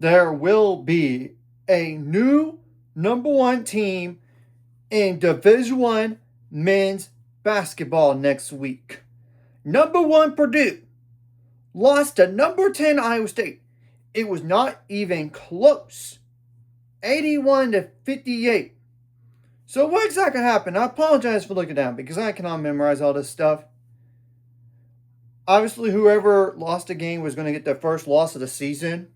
there will be a new number one team in Division One men's basketball next week. Number one Purdue lost to number 10 Iowa State. It was not even close. 81 to 58. So what exactly happened? I apologize for looking down because I cannot memorize all this stuff. Obviously, whoever lost the game was going to get their first loss of the season.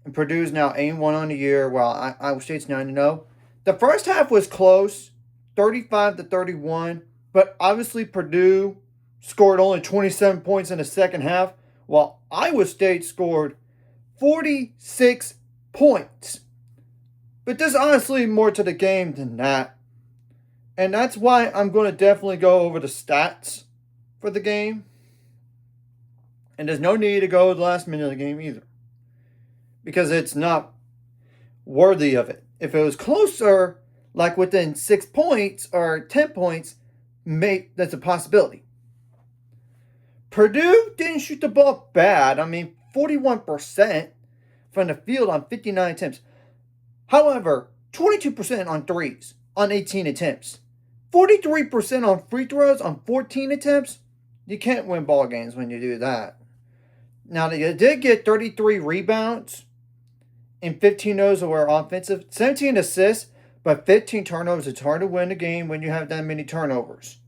And Purdue's now 8-1 on the year, while Iowa State's 9-0. The first half was close, 35 to 31, but obviously Purdue scored only 27 points in the second half, while Iowa State scored 46 points. But there's honestly more to the game than that. And that's why I'm going to definitely go over the stats for the game. And there's no need to go the last minute of the game either, because it's not worthy of it. If it was closer, like within 6 points or 10 points, that's a possibility. Purdue didn't shoot the ball bad. 41% from the field on 59 attempts. However, 22% on threes on 18 attempts. 43% on free throws on 14 attempts. You can't win ball games when you do that. Now, they did get 33 rebounds, and 15 of those were offensive. 17 assists, but 15 turnovers. It's hard to win a game when you have that many turnovers.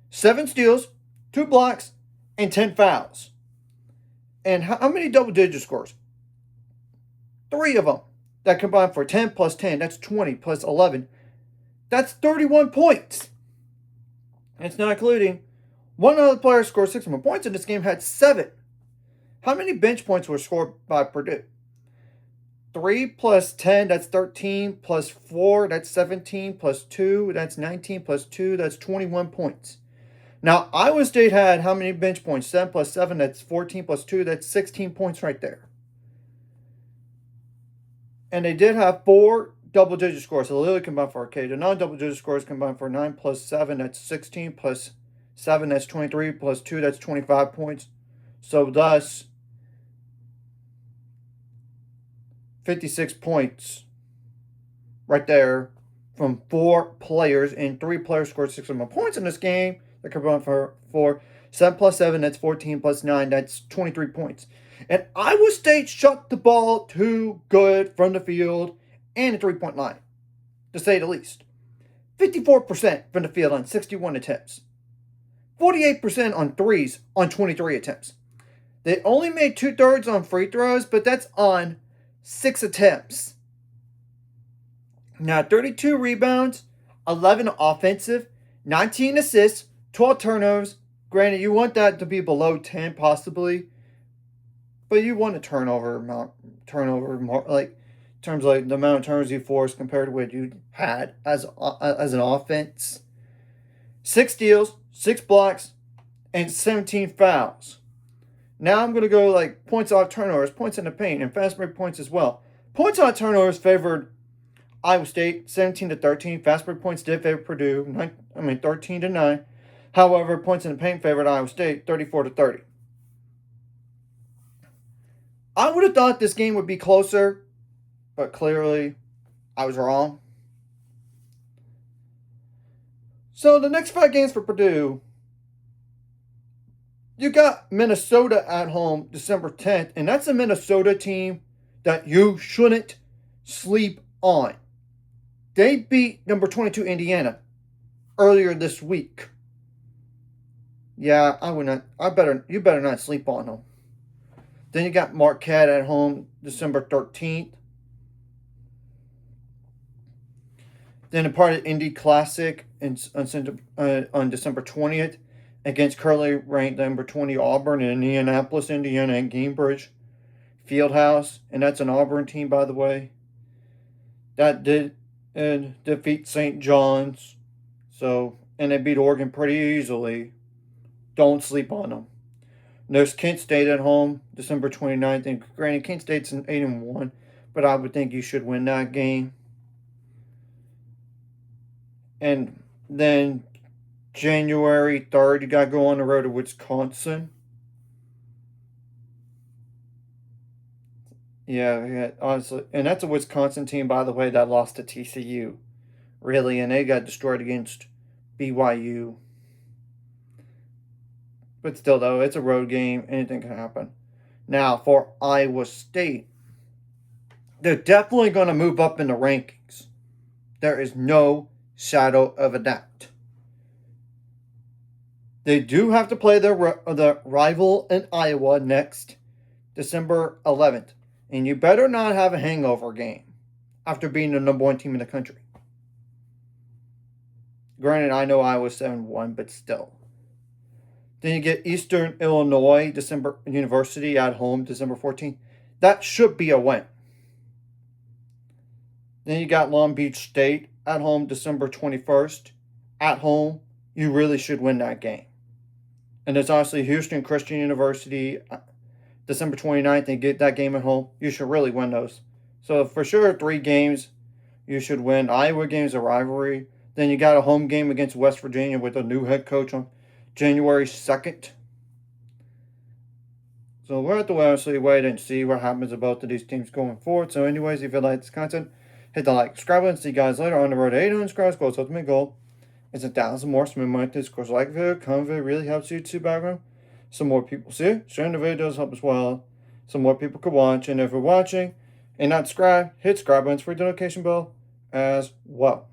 7 steals, 2 blocks, and 10 fouls. And how many double-digit scores? 3 of them. That combined for 10 plus 10. That's 20 plus 11. That's 31 points. And it's not including one other player scored 6 more points, and this game had 7. How many bench points were scored by Purdue? 3 plus 10, that's 13, plus 4, that's 17, plus 2, that's 19, plus 2, that's 21 points. Now, Iowa State had how many bench points? 7 plus 7, that's 14, plus 2, that's 16 points right there. And they did have 4 double-digit scores. So literally combined for the non-double-digit scores combined for 9 plus 7, that's 16, plus 7, that's 23, plus 2, that's 25 points. So thus, 56 points right there from 4 players, and 3 players scored 6 or more points in this game. They're combined for 7 plus 7, that's 14, plus 9, that's 23 points. And Iowa State shot the ball too good from the field and the three-point line, to say the least. 54% from the field on 61 attempts. 48% on threes on 23 attempts. They only made 2/3 on free throws, but that's on 6 attempts. Now, 32 rebounds, 11 offensive, 19 assists, 12 turnovers. Granted, you want that to be below 10 possibly, but you want a turnover more, like in terms of like the amount of turnovers you forced compared to what you had as an offense. 6 steals, 6 blocks, and 17 fouls. Now I'm going to go like points off turnovers, points in the paint, and fast break points as well. Points on turnovers favored Iowa State 17 to 13. Fast break points did favor Purdue 13 to 9. However, points in the paint favored Iowa State 34 to 30. I would have thought this game would be closer, but clearly I was wrong. So the next 5 games for Purdue, you got Minnesota at home December 10th, and that's a Minnesota team that you shouldn't sleep on. They beat number 22 Indiana earlier this week. Yeah, you better not sleep on them. Then you got Marquette at home December 13th. Then a part of Indy Classic on December 20th against currently ranked number 20 Auburn in Indianapolis, Indiana at Gainbridge Fieldhouse. And that's an Auburn team, by the way. That did defeat St. John's. And they beat Oregon pretty easily. Don't sleep on them. There's Kent State at home, December 29th. And granted, Kent State's an 8-1, but I would think you should win that game. And then January 3rd, you got to go on the road to Wisconsin. 3rd, you got to go on the road to Wisconsin. Yeah, honestly. And that's a Wisconsin team, by the way, that lost to TCU. Really, and they got destroyed against BYU. But still, though, it's a road game. Anything can happen. Now, for Iowa State, they're definitely going to move up in the rankings. There is no shadow of a doubt. They do have to play the rival in Iowa next December 11th. And you better not have a hangover game after being the number one team in the country. Granted, I know Iowa's 7-1, but still. Then you get Eastern Illinois University at home December 14th. That should be a win. Then you got Long Beach State at home December 21st. At home, you really should win that game. And there's obviously Houston Christian University December 29th. They get that game at home. You should really win those. So for sure, 3 games you should win. Iowa game's a rivalry. Then you got a home game against West Virginia with a new head coach on January 2nd. So we'll have to honestly wait and see what happens about these teams going forward. So anyways, if you like this content, hit the like, subscribe button. See you guys later on the road to 800 subscribers. Goal's ultimate goal is 1,000 more. So remember this. Of course, like the video, comment video really helps YouTube background. Some more people see it. Sharing the video does help as well. Some more people could watch. And if you're watching and not subscribed, hit subscribe button for the notification bell as well.